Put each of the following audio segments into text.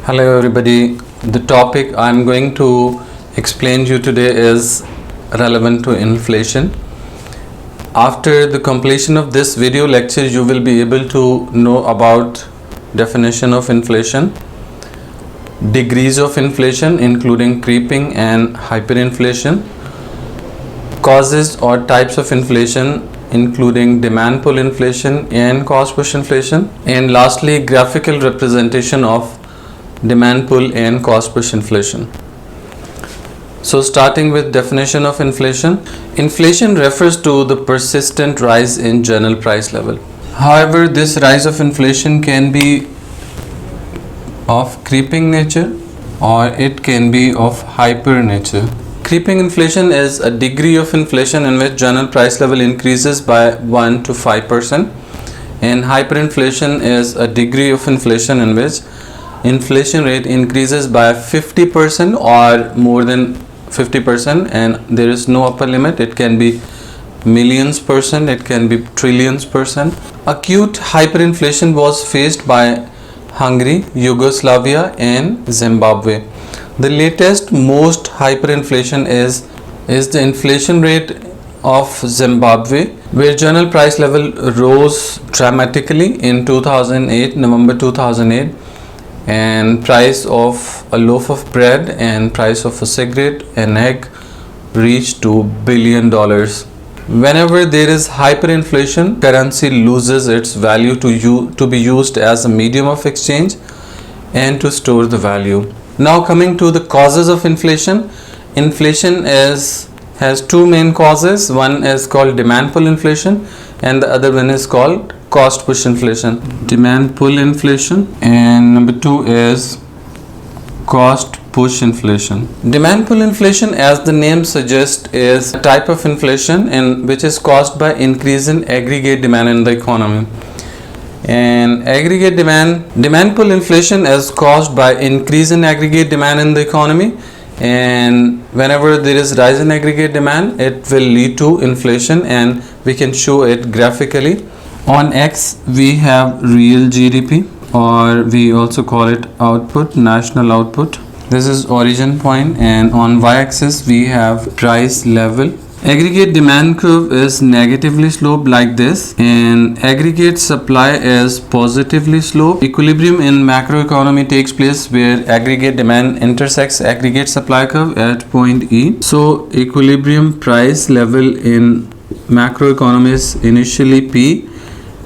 Hello everybody. The topic I'm going to explain to you today is relevant to inflation. After the completion of this video lecture, you will be able to know about definition of inflation, degrees of inflation including creeping and hyperinflation, causes or types of inflation including demand pull inflation and cost push inflation, and lastly graphical representation of demand pull and cost push inflation. So starting with definition of inflation. Inflation refers to the persistent rise in general price level. However, this rise of inflation can be of creeping nature or it can be of hyper nature. Creeping inflation is a degree of inflation in which general price level increases by 1 to 5%, and hyperinflation is a degree of inflation in which inflation rate increases by 50% or more than 50%, and there is no upper limit. It can be millions percent, it can be trillions percent. Acute hyperinflation was faced by Hungary, Yugoslavia and Zimbabwe. The latest most hyperinflation is the inflation rate of Zimbabwe, where general price level rose dramatically in November 2008, and price of a loaf of bread and price of a cigarette and egg reached $2 billion. Whenever there is hyperinflation, currency loses its value to be used as a medium of exchange and to store the value. Now coming to the causes of inflation. Inflation has two main causes. One is called demand pull inflation and the other one is called cost push inflation. Demand pull inflation, and number two is cost push inflation. Demand pull inflation, as the name suggests, is a type of inflation which is caused by increase in aggregate demand in the economy. And aggregate demand pull inflation is caused by increase in aggregate demand in the economy, and whenever there is rise in aggregate demand, it will lead to inflation, and we can show it graphically. On X we have real GDP, or we also call it output, national output. This is origin point, and on Y-axis we have price level. Aggregate demand curve is negatively sloped like this, and aggregate supply is positively sloped. Equilibrium in macroeconomy takes place where aggregate demand intersects aggregate supply curve at point E. So equilibrium price level in macroeconomy is initially P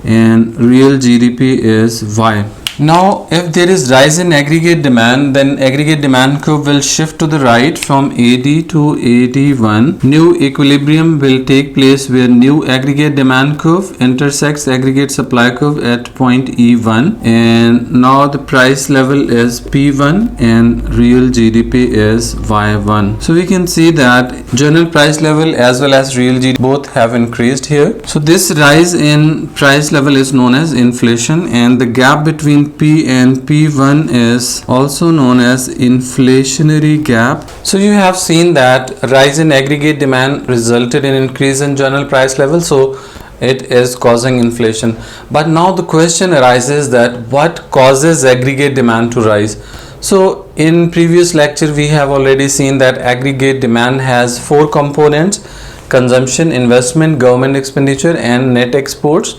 and real GDP is Y. Now if there is rise in aggregate demand, then aggregate demand curve will shift to the right from AD to AD1. New equilibrium will take place where new aggregate demand curve intersects aggregate supply curve at point E1, and now the price level is P1 and real GDP is Y1. So we can see that general price level as well as real GDP both have increased here. So this rise in price level is known as inflation, and the gap between P and P1 is also known as inflationary gap. So you have seen that rise in aggregate demand resulted in increase in general price level, so it is causing inflation. But now the question arises that what causes aggregate demand to rise? So in previous lecture we have already seen that aggregate demand has four components: consumption, investment, government expenditure and net exports.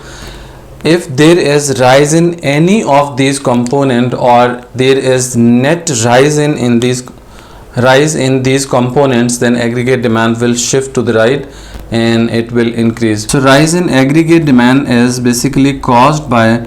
If there is rise in any of these components, or there is net rise in these components, then aggregate demand will shift to the right and it will increase. So rise in aggregate demand is basically caused by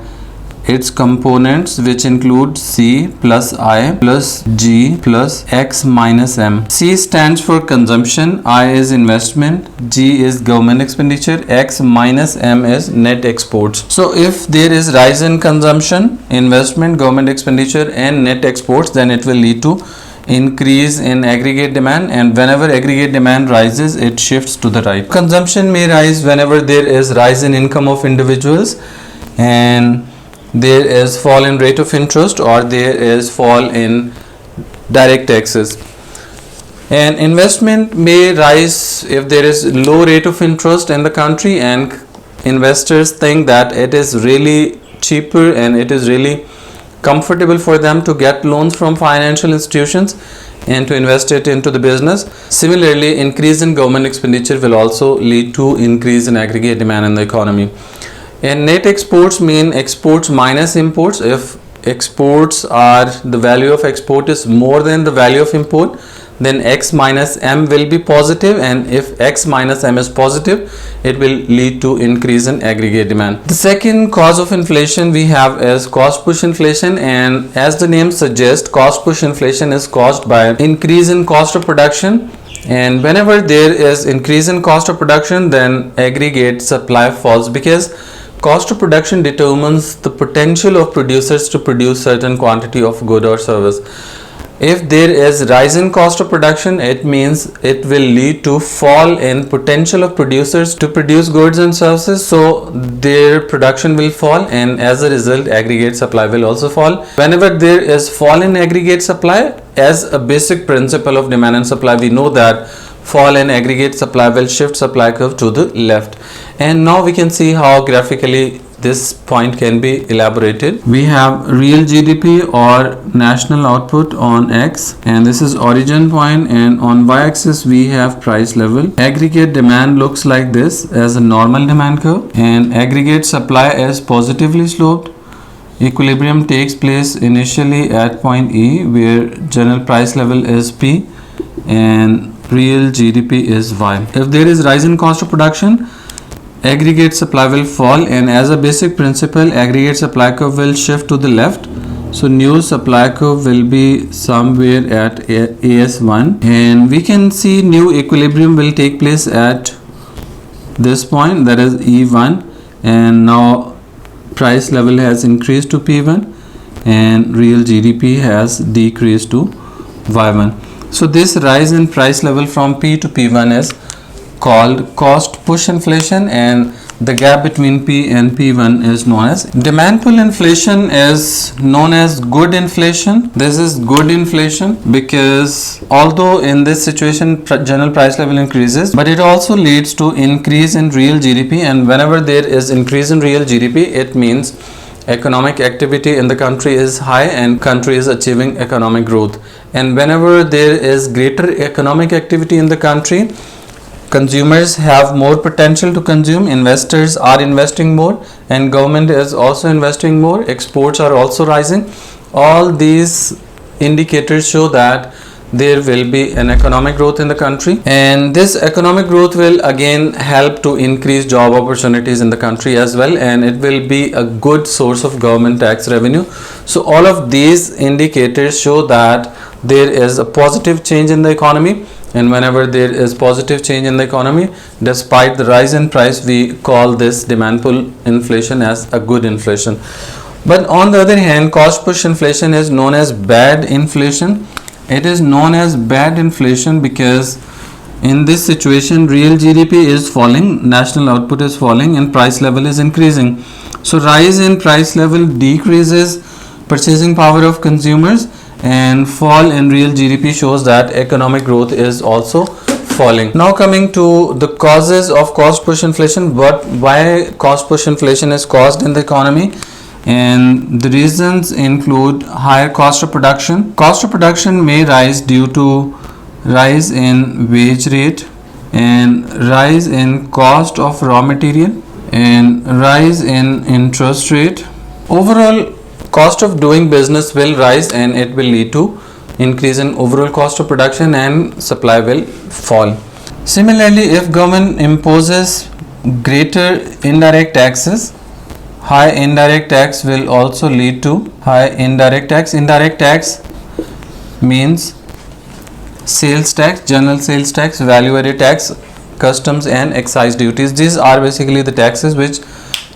its components, which include C plus I plus G plus X minus M. C stands for consumption, I is investment, G is government expenditure, X minus M is net exports. So if there is rise in consumption, investment, government expenditure and net exports, then it will lead to increase in aggregate demand, and whenever aggregate demand rises, it shifts to the right. Consumption may rise whenever there is rise in income of individuals, and there is fall in rate of interest, or there is fall in direct taxes. And investment may rise if there is low rate of interest in the country and investors think that it is really cheaper and it is really comfortable for them to get loans from financial institutions and to invest it into the business. Similarly, increase in government expenditure will also lead to increase in aggregate demand in the economy. And net exports mean exports minus imports. If exports are, the value of export is more than the value of import, then X minus M will be positive, and if X minus M is positive, it will lead to increase in aggregate demand. The second cause of inflation we have is cost push inflation, and as the name suggests, cost push inflation is caused by increase in cost of production, and whenever there is increase in cost of production, then aggregate supply falls, because cost of production determines the potential of producers to produce certain quantity of good or service. If there is rise in cost of production, it means it will lead to fall in potential of producers to produce goods and services, so their production will fall, and as a result aggregate supply will also fall. Whenever there is fall in aggregate supply, as a basic principle of demand and supply, we know that fall in aggregate supply will shift supply curve to the left. And now we can see how graphically this point can be elaborated. We have real GDP or national output on X, and this is origin point, and on Y axis we have price level. Aggregate demand looks like this as a normal demand curve, and aggregate supply is positively sloped. Equilibrium takes place initially at point E, where general price level is P and real GDP is Y. If there is rise in cost of production, aggregate supply will fall, and as a basic principle aggregate supply curve will shift to the left, so new supply curve will be somewhere at AS1, and we can see new equilibrium will take place at this point, that is E1, and now price level has increased to P1 and real GDP has decreased to Y1. So this rise in price level from P to P1 is called cost push inflation, and the gap between P and P1 is known as demand pull inflation. Is known as good inflation. This is good inflation because although in this situation general price level increases, but it also leads to increase in real GDP, and whenever there is increase in real GDP, it means economic activity in the country is high and country is achieving economic growth. And whenever there is greater economic activity in the country, consumers have more potential to consume, investors are investing more, and government is also investing more, exports are also rising. All these indicators show that there will be an economic growth in the country, and this economic growth will again help to increase job opportunities in the country as well, and it will be a good source of government tax revenue. So all of these indicators show that there is a positive change in the economy, and whenever there is positive change in the economy despite the rise in price, we call this demand pull inflation as a good inflation. But on the other hand, cost push inflation is known as bad inflation. It is known as bad inflation because in this situation real GDP is falling, national output is falling, and price level is increasing. So rise in price level decreases purchasing power of consumers, and fall in real GDP shows that economic growth is also falling. Now coming to the causes of cost push inflation, why cost push inflation is caused in the economy, and the reasons include higher cost of production. Cost of production may rise due to rise in wage rate, and rise in cost of raw material, and rise in interest rate. Overall cost of doing business will rise, and it will lead to increase in overall cost of production, and supply will fall. Similarly, if government imposes greater indirect taxes, high indirect tax will also lead to high indirect tax. Indirect tax means sales tax, general sales tax, value added tax, customs and excise duties. These are basically the taxes which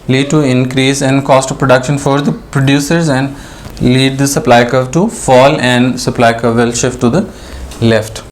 lead to increase in cost of production for the producers and lead the supply curve to fall, and supply curve will shift to the left.